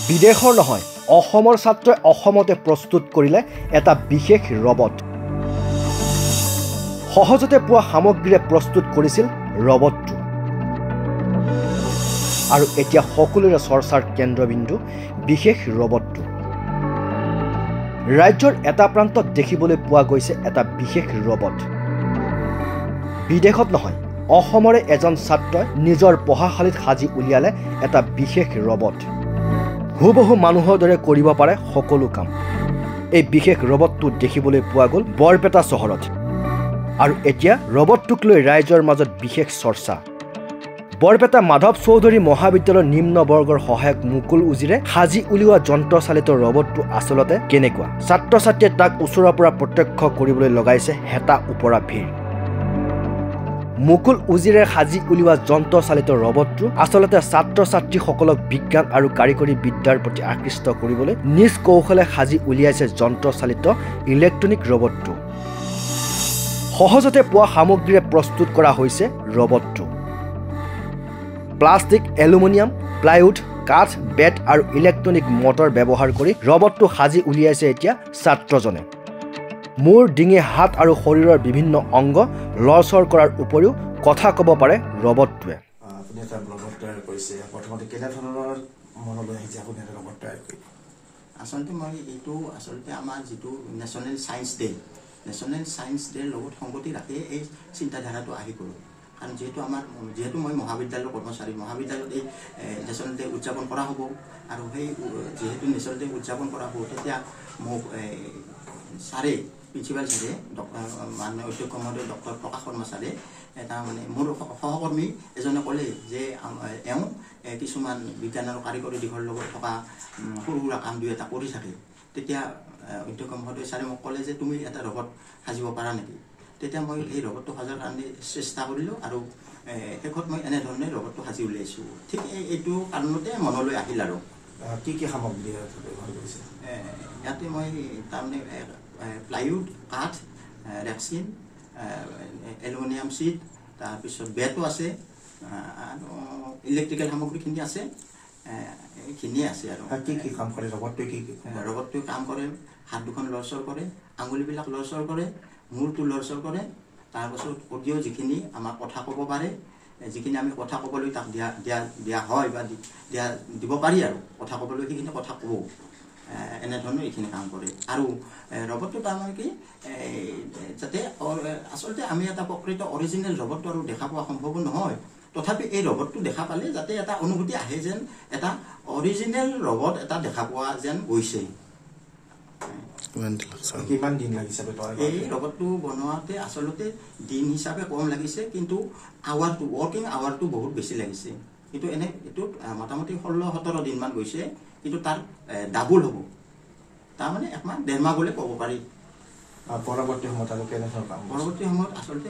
বিদেশৰ নহয় অসমৰ ছাত্ৰই অসমতে প্ৰস্তুত কৰিলে এটা বিশেষ ৰবট সহজতে পোৱা সামগ্ৰীৰে প্ৰস্তুত কৰিছিল ৰবটটো আৰু এতিয়া সকলোৰে চৰ্চাৰ কেন্দ্ৰবিন্দু বিশেষ ৰবটটো ৰাজ্যৰ এটা প্ৰান্তত দেখিবলৈ পোৱা গৈছে এটা বিশেষ ৰবট বিদেশত নহয় অসমৰে এজন ছাত্ৰই নিজৰ পঢ়াশালীত সাজি উলিয়ালে এটা বিশেষ ৰবট হুবহু মানুহৰ দৰে কৰিব পাৰে সকলো কাম এই বিশেষ ৰবটটো দেখিবলৈ পোৱা গ'ল বৰপেটা চহৰত আৰু এতিয়া ৰবটটোক লৈ ৰাইজৰ মাজত বিশেষ চৰ্চা বৰপেটা মাধৱ চৌধুৰী মহাবিদ্যালয়ৰ নিম্ন বৰ্গৰ সহায়ক মুকুল উজিৰে সাজি উলিওৱা যন্ত্ৰচালিত ৰবটটো আচলতে কেনেকুৱা ছাত্ৰ ছাত্ৰীয়ে তাক ওচৰৰ পৰা প্ৰত্যক্ষ কৰিবলৈ লগাইছে হেতা ওপৰা ভিৰ মুকুল উজিৰে সাজি উলিওৱা যন্ত্ৰচালিত ৰবটটো আচলতে ছাত্ৰ ছাত্ৰীসকলক বিজ্ঞান আৰু কাৰিকৰী বিদ্যাৰ প্ৰতি আকৃষ্ট কৰিবলৈ নিজ কৌশলে সাজি উলিয়াইছে যন্ত্ৰচালিত ইলেক্ট্ৰনিক ৰবটটো সহজতে পোৱা সামগ্ৰীৰে প্ৰস্তুত কৰা হৈছে ৰবটটো প্লাষ্টিক এলুমিনিয়াম প্লাইউড কাঠ বেট আৰু ইলেক্ট্ৰনিক মটৰ ব্যৱহাৰ কৰি ৰবটটো সাজি উলিয়াইছে এতিয়া ছাত্ৰজনে মূৰ ডিঙি হাত আৰু শৰীৰৰ বিভিন্ন অংগ লৰচৰ কৰাৰ উপৰিও কথা ক'ব পাৰে ৰবটটোৱে আপুনি এটা ৰবট তৈয়াৰ কৰিছে প্ৰথমতে কেনে ধৰণৰ মনলৈ আহিছে আপুনি এটা ৰবট তৈয়াৰ কৰি আচলতে মই এইটো আচলতে আমাৰ যিটো নেশ্যনেল ছায়েন্স ডেৰ লগত সংগতি ৰাখি এই চিন্তাধাৰাটো আহি গ'লোঁ কাৰণ যিহেতু মই মহাবিদ্যালয়ৰ কৰ্মচাৰী মহাবিদ্যালয়ত এই নেশ্যনেল ডে উদযাপন কৰা হ'ব আৰু সেই যিহেতু নেশ্যনেল ডে উদযাপন কৰা হ'ব তেতিয়া মোক ছাৰে প্ৰিন্সিপাল ছাৰে মাননীয় অধ্যক্ষ মহোদয় ডক্টৰ প্ৰকাশ শৰ্মা ছাৰে এটা মানে মোৰ সহকৰ্মী এজনে ক'লে যে এওঁ কিছুমান বিজ্ঞান আৰু কাৰিকৰী দিশৰ লগত থকা সৰু সুৰা কাম দুই এটা কৰি থাকে তেতিয়া অধ্যক্ষ মহোদয় ছাৰে মোক ক'লে যে তুমি এটা ৰবট সাজিব পাৰা নেকি তেতিয়া মই এই ৰবটটো সাজাৰ কাৰণে চেষ্টা কৰিলোঁ আৰু শেষত মই এনেধৰণে ৰবটটো সাজি উলিয়াইছোঁ ঠিক এইটো কাৰণতে মনলৈ আহিল আৰু কি কি সামগ্ৰী ব্যৱহাৰ কৰিছে ইয়াতে মই তাৰমানে প্লাইউড কাঠ ৰেক্সিন এলুমিনিয়াম চিট তাৰপিছত বেটো আছে আৰু ইলেক্ট্ৰিকেল সামগ্ৰীখিনি আছে এইখিনিয়ে আছে আৰু কি কি কাম কৰে ৰবটটোৱে ৰবটটোৱে কাম কৰে হাত দুখন লৰচৰ কৰে আঙুলিবিলাক লৰচৰ কৰে মূৰটো লৰচৰ কৰে তাৰপাছত অডিঅ' যিখিনি আমাক কথা ক'ব পাৰে যিখিনি আমি কথা ক'বলৈ তাক দিয়া হয় বা দিব পাৰি আৰু কথা ক'বলৈ সেইখিনি কথা ক'ব এনেধৰণৰ এইখিনি কাম কৰে আৰু ৰবটটো তাৰমানে কি যাতে আচলতে আমি এটা প্ৰকৃত অৰিজিনেল ৰবটটো আৰু দেখা পোৱা সম্ভৱ নহয় তথাপি এই ৰবটটো দেখা পালে যাতে এটা অনুভূতি আহে যেন এটা অৰিজিনেল ৰবট এটা দেখা পোৱা যেন গৈছে কিমান দিন লাগিছে এই ৰবটটো বনোৱাতে আচলতে দিন হিচাপে কম লাগিছে কিন্তু ৱৰ্কিং আৱাৰটো বহুত বেছি লাগিছে কিন্তু এইটোত মোটামুটি 16-17 দিনমান গৈছে কিন্তু তাৰ ডাবল হ'ব তাৰমানে একমাহ ডেৰমাহ বুলি ক'ব পাৰি পৰৱৰ্তী সময়ত আৰু কেনেধৰণৰ কাম পৰৱৰ্তী সময়ত আচলতে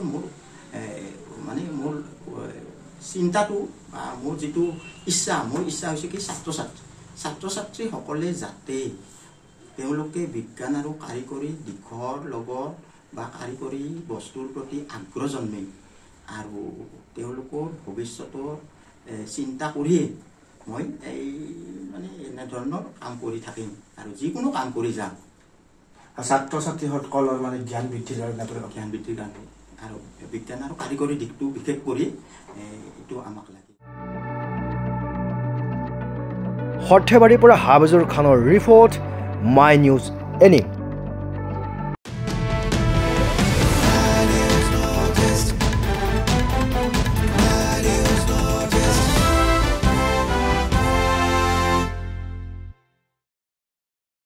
মোৰ চিন্তাটো বা মোৰ যিটো ইচ্ছা হৈছে কি ছাত্ৰ ছাত্ৰীসকলে যাতে তেওঁলোকে বিজ্ঞান আৰু কাৰিকৰী দিশৰ লগত বা কাৰিকৰী বস্তুৰ প্ৰতি আগ্ৰহ জন্মে আৰু তেওঁলোকৰ ভৱিষ্যতৰ চিন্তা কৰিয়ে মই এই মানে এনেধৰণৰ কাম কৰি থাকিম আৰু যিকোনো কাম কৰি যাম ছাত্ৰ ছাত্ৰীসকলৰ মানে জ্ঞান বৃদ্ধিৰ কাৰণে আৰু বিজ্ঞান আৰু কাৰিকৰী দিশটো বিশেষ কৰি এইটো আমাক লাগে সৰ্থেবাৰীৰ পৰা হাবিজুৰ খানৰ ৰিপৰ্ট মাই নিউজ এনি